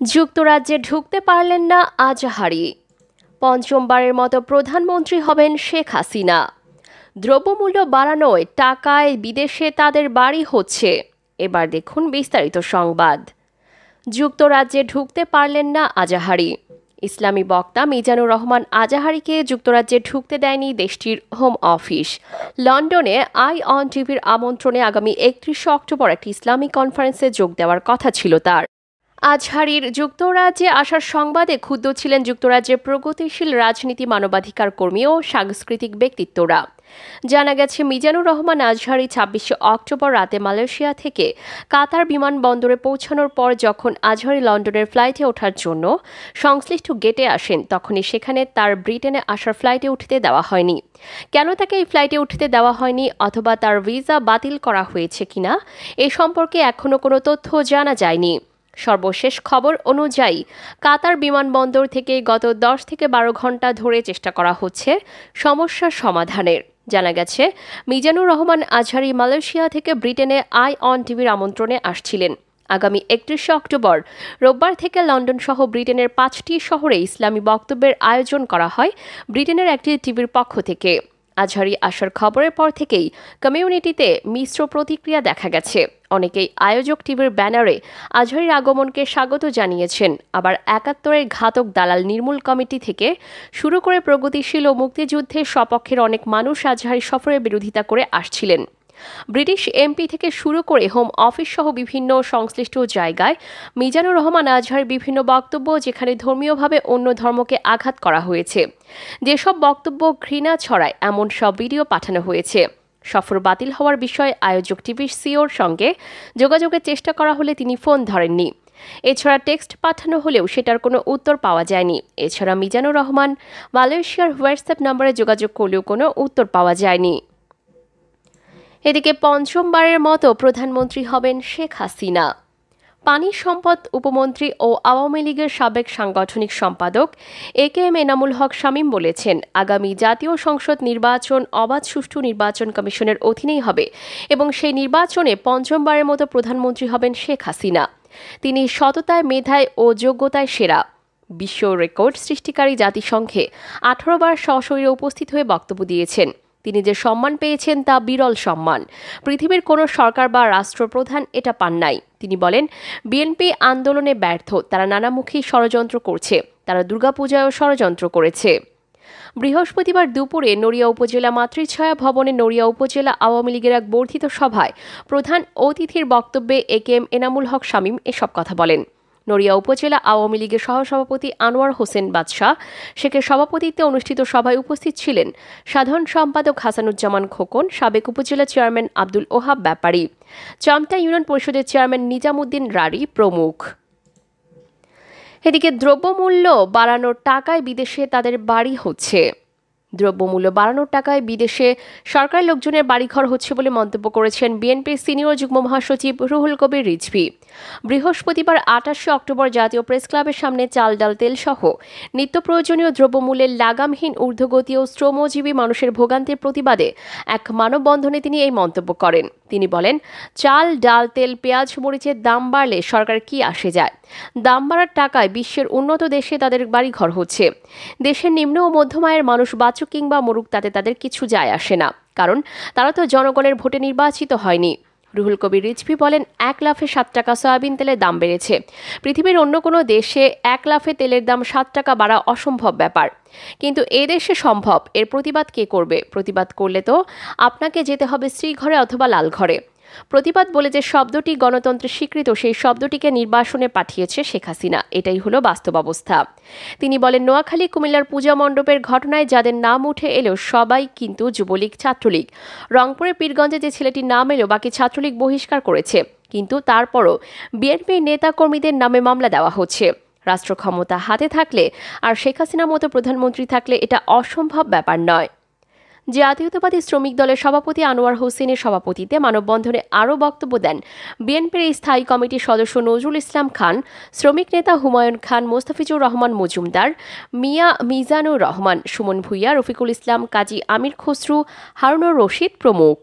যুক্তরাজ্যে ঢুকতে পারলেন না আজাহারি। পঞ্চমবারের মতো প্রধানমন্ত্রী হবেন শেখ হাসিনা। দ্রব্যমূল্য বাড়ানোয় টাকায় বিদেশে তাদের বাড়ি হচ্ছে। এবার দেখুন বিস্তারিত সংবাদ। যুক্তরাজ্যে ঢুকতে পারলেন না আজাহারি। ইসলামী বক্তা মিজানুর রহমান আজাহারিকে যুক্তরাজ্যে ঢুকতে দেয়নি দেশটির হোম অফিস। লন্ডনে আই অন টিভির আমন্ত্রণে আগামী 31 অক্টোবর একটি ইসলামিক কনফারেন্সে যোগ দেওয়ার কথা ছিল তার। আজহারির যুক্তরাজ্যে আসার সংবাদে ক্ষুব্ধ ছিলেন যুক্তরাজ্যের প্রগতিশীল রাজনীতি, মানবাধিকার কর্মী ও সাংস্কৃতিক ব্যক্তিত্বরা। জানা গেছে, মিজানুর রহমান আজহারি 26 অক্টোবর রাতে মালয়েশিয়া থেকে কাতার বিমানবন্দরে পৌঁছানোর পর যখন আজহারি লন্ডনের ফ্লাইটে ওঠার জন্য সংশ্লিষ্ট গেটে আসেন, তখনই সেখানে তার ব্রিটেনে আসার ফ্লাইটে উঠতে দেওয়া হয়নি। কেন তাকে এই ফ্লাইটে উঠতে দেওয়া হয়নি অথবা তার ভিসা বাতিল করা হয়েছে কিনা এ সম্পর্কে এখনও কোনো তথ্য জানা যায়নি। সর্বশেষ খবর অনুযায়ী কাতার বিমানবন্দর থেকে গত 10 থেকে 12 ঘন্টা ধরে চেষ্টা করা হচ্ছে সমস্যার সমাধানের। জানা গেছে, মিজানুর রহমান আজহারি মালয়েশিয়া থেকে ব্রিটেনে আই অন টিভির আমন্ত্রণে আসছিলেন। আগামী 31 অক্টোবর রোববার থেকে লন্ডন সহ ব্রিটেনের 5টি শহরে ইসলামী বক্তব্যের আয়োজন করা হয় ব্রিটেনের একটি টিভির পক্ষ থেকে। আজহারি আসার খবরের পর থেকেই কমিউনিটিতে মিশ্র প্রতিক্রিয়া দেখা গেছে। অনেকেই আয়োজক টিভির ব্যানারে আজহারির আগমনকে স্বাগত জানিয়েছেন, আবার 71-এর ঘাতক দালাল নির্মূল কমিটি থেকে শুরু করে প্রগতিশীল ও মুক্তিযুদ্ধের সপক্ষের অনেক মানুষ আজহারি সফরের বিরোধিতা করে আসছিলেন। ব্রিটিশ এমপি থেকে শুরু করে হোম অফিস সহ বিভিন্ন সংশ্লিষ্ট জায়গায় মিজানুর রহমান আজহারির বিভিন্ন বক্তব্য, যেখানে ধর্মীয়ভাবে অন্য ধর্মকে আঘাত করা হয়েছে, যেসব বক্তব্য ঘৃণা ছড়ায়, এমন সব ভিডিও পাঠানো হয়েছে। সফর বাতিল হওয়ার বিষয়ে আয়োজক টিভির সিওর সঙ্গে যোগাযোগের চেষ্টা করা হলে তিনি ফোন ধরেননি। এছাড়া টেক্সট পাঠানো হলেও সেটার কোনো উত্তর পাওয়া যায়নি। এছাড়া মিজানুর রহমান মালয়েশিয়ার হোয়াটসঅ্যাপ নম্বরে যোগাযোগ করলেও কোনো উত্তর পাওয়া যায়নি। এদিকে পঞ্চমবারের মতো প্রধানমন্ত্রী হবেন শেখ হাসিনা। পানি সম্পদ উপমন্ত্রী ও আওয়ামী লীগের সাবেক সাংগঠনিক সম্পাদক একেএম এনামুল হক শামীম বলেছেন, আগামী জাতীয় সংসদ নির্বাচন অবাধ সুষ্ঠু নির্বাচন কমিশনের অধীনেই হবে এবং সেই নির্বাচনে পঞ্চমবারের মতো প্রধানমন্ত্রী হবেন শেখ হাসিনা। তিনি সততায়, মেধায় ও যোগ্যতায় সেরা। বিশ্ব রেকর্ড সৃষ্টিকারী জাতিসংঘে 18 বার সশরীরে উপস্থিত হয়ে বক্তব্য দিয়েছেন। তিনি যে সম্মান পেয়েছেন তা বিরল সম্মান। পৃথিবীর কোনো সরকার বা রাষ্ট্রপ্রধান এটা পান নাই। তিনি বলেন, বিএনপি আন্দোলনে ব্যর্থ, তারা নানামুখী ষড়যন্ত্র করছে, তারা দুর্গাপূজায়ও ষড়যন্ত্র করেছে। বৃহস্পতিবার দুপুরে নড়িয়া উপজেলা মাতৃছায়া ভবনে নড়িয়া উপজেলা আওয়ামী লীগের এক বর্ধিত সভায় প্রধান অতিথির বক্তব্যে একেএম এনামুল হক শামীম এসব কথা বলেন। নড়িয়া উপজেলা আওয়ামী লীগের সহসভাপতি আনোয়ার হোসেন বাদশাহ শেখের সভাপতিত্বে অনুষ্ঠিত সভায় উপস্থিত ছিলেন সাধারণ সম্পাদক হাসানুজ্জামান খোকন, সাবেক উপজেলা চেয়ারম্যান আব্দুল ওহাব ব্যাপারী, চামটা ইউনিয়ন পরিষদের চেয়ারম্যান নিজামুদ্দিন রারি প্রমুখ। এদিকে দ্রব্যমূল্য বাড়ানোর টাকায় বিদেশে তাদের বাড়ি হচ্ছে। দ্রব্যমূল্য বাড়ানোর টাকায় বিদেশে সরকারি লোকজনের বাড়িঘর হচ্ছে বলে মন্তব্য করেছেন বিএনপির সিনিয়র যুগ্ম মহাসচিব রুহুল কবির রিজভী। বৃহস্পতিবার 28 অক্টোবর জাতীয় প্রেস ক্লাবের সামনে চাল, ডাল, তেল সহ নিত্য প্রয়োজনীয় দ্রব্যমূল্যের লাগামহীন ঊর্ধ্বগতি ও শ্রমজীবী মানুষের ভোগান্তির প্রতিবাদে এক মানববন্ধনে তিনি এই মন্তব্য করেন। তিনি বলেন, চাল, ডাল, তেল, পেঁয়াজ, মরিচের দাম বাড়লে সরকার কি আসে যায়? দাম বাড়ার টাকায় বিশ্বের উন্নত দেশে তাদের বাড়িঘর হচ্ছে। দেশের নিম্ন ও মধ্যম আয়ের মানুষ বাঁচুক কিংবা মরুক, তাতে তাদের কিছু যায় আসে না, কারণ তারা তো জনগণের ভোটে নির্বাচিত হয়নি। রুহুল কবির রিজভী বলেন, 1 লাফে 7 টাকা সয়াবিন তেলের দাম বেড়েছে। পৃথিবীর অন্য কোনো দেশে 1 লাফে তেলের দাম 7 টাকা বাড়া অসম্ভব ব্যাপার, কিন্তু এ দেশে সম্ভব। এর প্রতিবাদ কে করবে? প্রতিবাদ করলে তো আপনাকে যেতে হবে শ্রীঘরে অথবা লালঘরে। প্রতিবাদ বলে যে শব্দটি গণতন্ত্রের স্বীকৃত, সেই শব্দটিকে নির্বাসনে পাঠিয়েছে শেখ হাসিনা। এটাই হলো বাস্তব অবস্থা। তিনি বলেন, নোয়াখালী, কুমিল্লার পূজা মণ্ডপের ঘটনায় যাদের নাম উঠে এলো সবাই কিন্তু যুবলীগ, ছাত্রলীগ। রংপুরের পীরগঞ্জে যে ছেলেটির নাম এলো, বাকি ছাত্রলীগ বহিষ্কার করেছে, কিন্তু তারপরও বিএনপির নেতাকর্মীদের নামে মামলা দেওয়া হচ্ছে। রাষ্ট্র ক্ষমতা হাতে থাকলে আর শেখ হাসিনার মতো প্রধানমন্ত্রী থাকলে এটা অসম্ভব ব্যাপার নয়। জাতীয়তাবাদী শ্রমিক দলের সভাপতি আনোয়ার হোসেনের সভাপতিত্বে মানববন্ধনে আরও বক্তব্য দেন বিএনপির স্থায়ী কমিটির সদস্য নজরুল ইসলাম খান, শ্রমিক নেতা হুমায়ুন খান, মোস্তাফিজুর রহমান মজুমদার, মিজানুর রহমান, সুমন ভূঁইয়া, রফিকুল ইসলাম, কাজী আমির খসরু, হারুনুর রশিদ প্রমুখ।